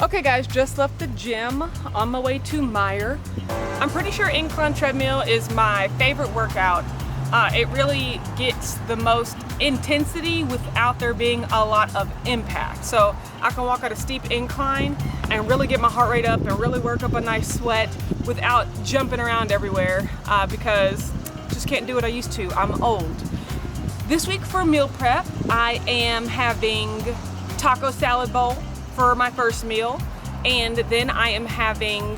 Okay guys, just left the gym on my way to Meijer. I'm pretty sure incline treadmill is my favorite workout. It really gets the most intensity without there being a lot of impact. So I can walk at a steep incline and really get my heart rate up and really work up a nice sweat without jumping around everywhere because I just can't do what I used to. I'm old. This week for meal prep, I am having taco salad bowl for my first meal, and then I am having,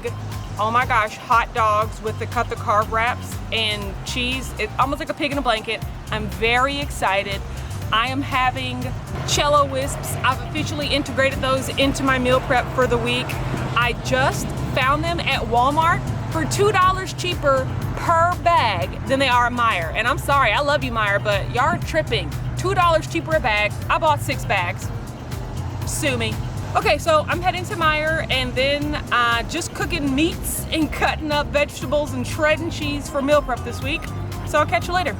oh my gosh, hot dogs with the Cut Da Carb wraps and cheese. It's almost like a pig in a blanket. I'm very excited. I am having Jello wisps. I've officially integrated those into my meal prep for the week. I just found them at Walmart for $2 cheaper per bag than they are at Meijer. And I'm sorry, I love you Meijer, but y'all are tripping. $2 cheaper a bag. I bought 6 bags. Sue me. Okay, so I'm heading to Meijer and then just cooking meats and cutting up vegetables and shredding cheese for meal prep this week. So I'll catch you later.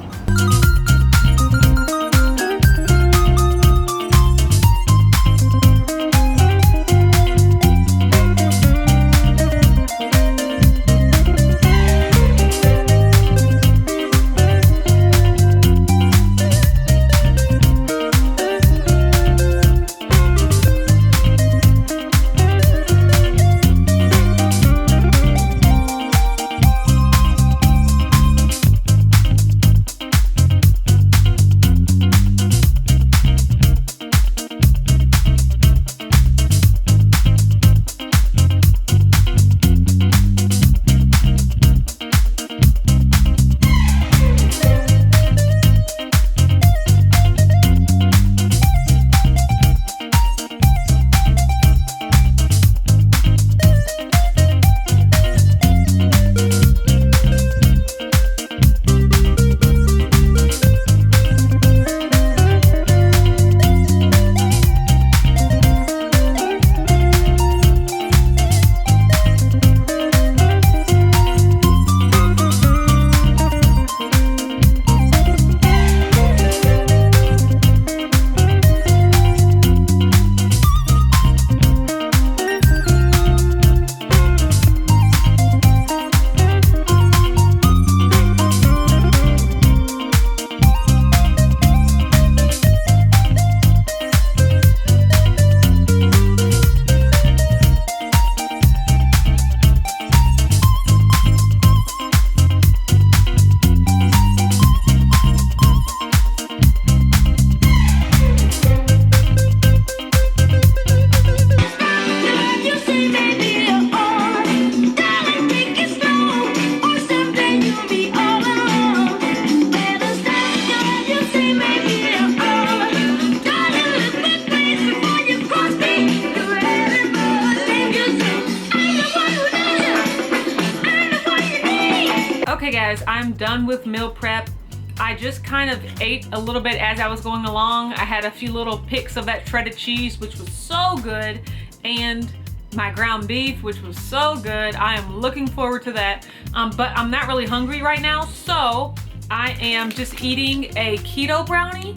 Okay guys, I'm done with meal prep. I just kind of ate a little bit as I was going along. I had a few little picks of that shredded cheese, which was so good, and my ground beef, which was so good. I am looking forward to that, but I'm not really hungry right now, so I am just eating a keto brownie.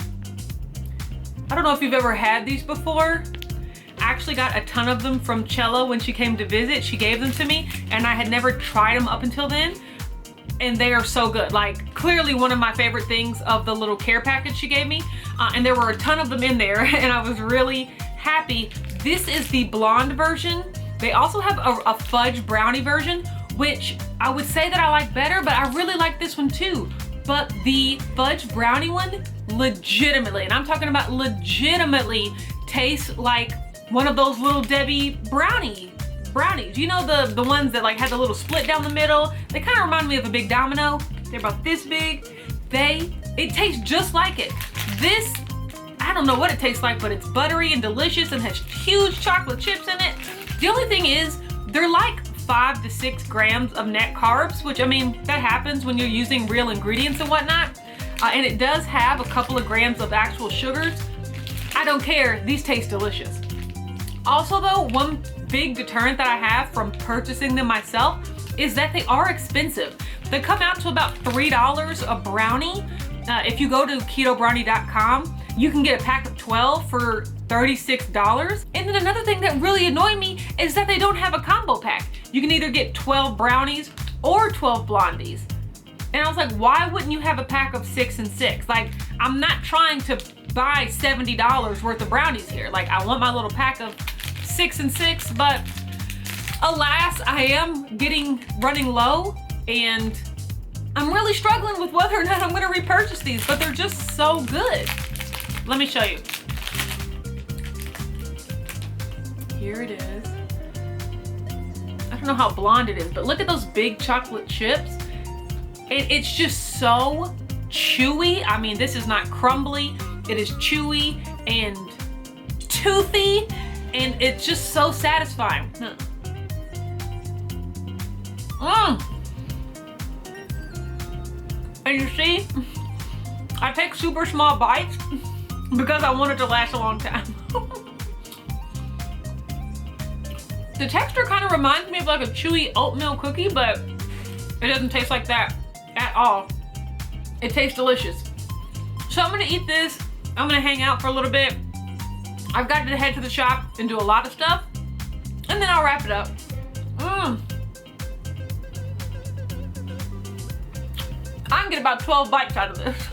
I don't know if you've ever had these before. I actually got a ton of them from Jello when she came to visit. She gave them to me, and I had never tried them up until then. And they are so good. Like, clearly one of my favorite things of the little care package she gave me. And there were a ton of them in there and I was really happy. This is the blonde version. They also have a fudge brownie version, which I would say that I like better, but I really like this one too. But the fudge brownie one, legitimately, and I'm talking about legitimately, tastes like one of those Little Debbie brownies. You know, the ones that like had the little split down the middle? They kind of remind me of a big domino. They're about this big. It tastes just like it. This, I don't know what it tastes like, but it's buttery and delicious and has huge chocolate chips in it. The only thing is, they're like 5 to 6 grams of net carbs, which, I mean, that happens when you're using real ingredients and whatnot. And it does have a couple of grams of actual sugars. I don't care, these taste delicious. Also though, one big deterrent that I have from purchasing them myself is that they are expensive. They come out to about $3 a brownie. If you go to ketobrownie.com, you can get a pack of 12 for $36. And then another thing that really annoyed me is that they don't have a combo pack. You can either get 12 brownies or 12 blondies. And I was like, why wouldn't you have a pack of 6 and 6? Like, I'm not trying to buy $70 worth of brownies here. Like, I want my little pack of 6 and 6, but alas, I am running low, and I'm really struggling with whether or not I'm gonna repurchase these, but they're just so good. Let me show you. Here it is. I don't know how blonde it is, but look at those big chocolate chips. It's just so chewy. I mean, this is not crumbly. It is chewy and toothy, and it's just so satisfying. And you see, I take super small bites because I want it to last a long time. The texture kind of reminds me of like a chewy oatmeal cookie, but it doesn't taste like that at all. It tastes delicious. So I'm gonna eat this. I'm gonna hang out for a little bit. I've got to head to the shop and do a lot of stuff, and then I'll wrap it up. I can get about 12 bites out of this.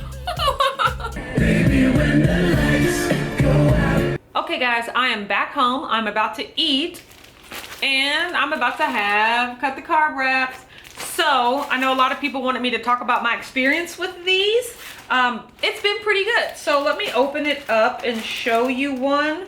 Baby, when the lights go out. Okay guys, I am back home. I'm about to eat, and I'm about to have Cut Da Carb wraps. So I know a lot of people wanted me to talk about my experience with these. It's been pretty good. So let me open it up and show you one.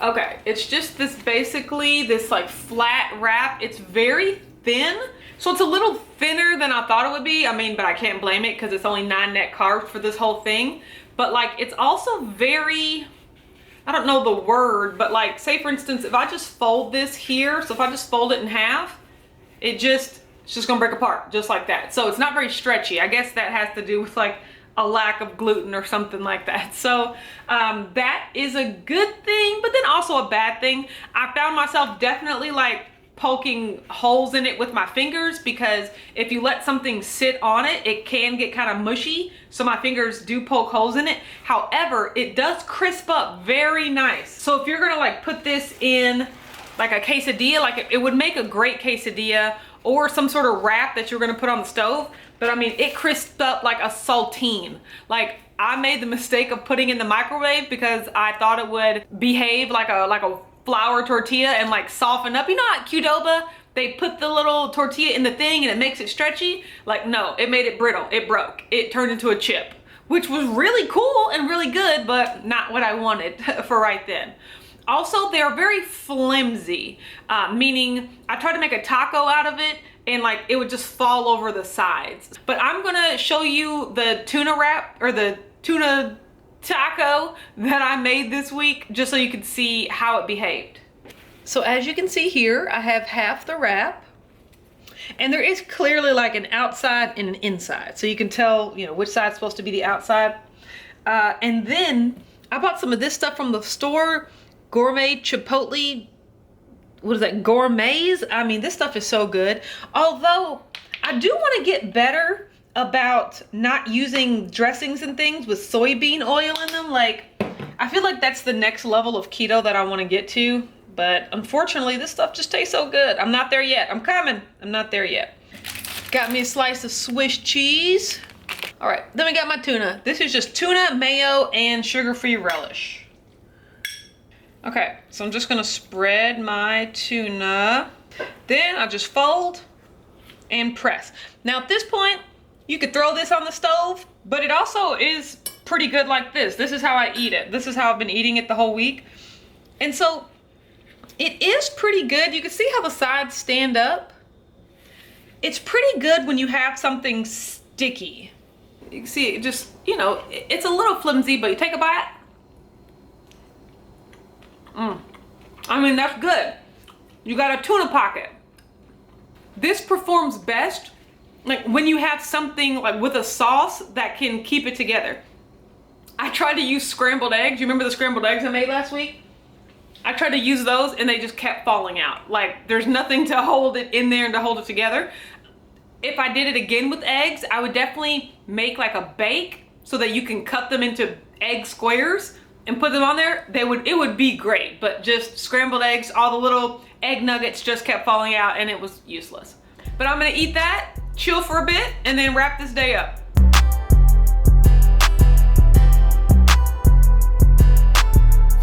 Okay, it's just basically this like flat wrap. It's very thin. So it's a little thinner than I thought it would be. I mean, but I can't blame it because it's only 9 net carbs for this whole thing. But like, it's also very, I don't know the word, but like, say for instance, if I just fold this here, so if I just fold it in half, it's just gonna break apart just like that. So it's not very stretchy. I guess that has to do with like a lack of gluten or something like that. So that is a good thing, but then also a bad thing. I found myself definitely like poking holes in it with my fingers, because if you let something sit on it, it can get kind of mushy. So my fingers do poke holes in it. However, it does crisp up very nice. So if you're gonna like put this in like a quesadilla, like it would make a great quesadilla or some sort of wrap that you're gonna put on the stove. But I mean, it crisped up like a saltine. Like, I made the mistake of putting in the microwave because I thought it would behave like a flour tortilla and like soften up. You know at Qdoba, they put the little tortilla in the thing and it makes it stretchy? Like, no, it made it brittle, it broke. It turned into a chip, which was really cool and really good, but not what I wanted for right then. Also, they're very flimsy, meaning I tried to make a taco out of it and like it would just fall over the sides. But I'm gonna show you the tuna wrap, or the tuna taco that I made this week, just so you can see how it behaved. So as you can see here, I have half the wrap, and there is clearly like an outside and an inside. So you can tell, you know, which side's supposed to be the outside. And then I bought some of this stuff from the store, gourmet chipotle, what is that, gourmets? I mean, this stuff is so good. Although I do want to get better about not using dressings and things with soybean oil in them. Like, I feel like that's the next level of keto that I want to get to. But unfortunately, this stuff just tastes so good. I'm not there yet. I'm coming. I'm not there yet. Got me a slice of Swiss cheese. All right, then we got my tuna. This is just tuna, mayo, and sugar-free relish. Okay, so I'm just gonna spread my tuna. Then I just fold and press. Now at this point, you could throw this on the stove, but it also is pretty good like this. This is how I eat it. This is how I've been eating it the whole week. And so it is pretty good. You can see how the sides stand up. It's pretty good when you have something sticky. You can see it just, you know, it's a little flimsy, but you take a bite. I mean, that's good. You got a tuna pocket. This performs best like when you have something like with a sauce that can keep it together. I tried to use scrambled eggs. You remember the scrambled eggs I made last week? I tried to use those and they just kept falling out. Like, there's nothing to hold it in there and to hold it together. If I did it again with eggs, I would definitely make like a bake so that you can cut them into egg squares and put them on there, it would be great. But just scrambled eggs, all the little egg nuggets just kept falling out and it was useless. But I'm gonna eat that, chill for a bit, and then wrap this day up.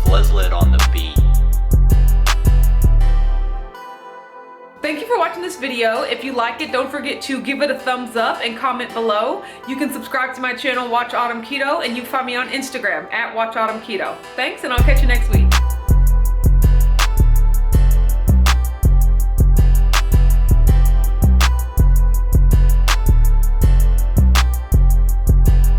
Fleslit on the beat. Thank you for watching this video. If you liked it, don't forget to give it a thumbs up and comment below. You can subscribe to my channel, Watch Autumn Keto, and you can find me on Instagram at Watch Autumn Keto. Thanks, and I'll catch you next week.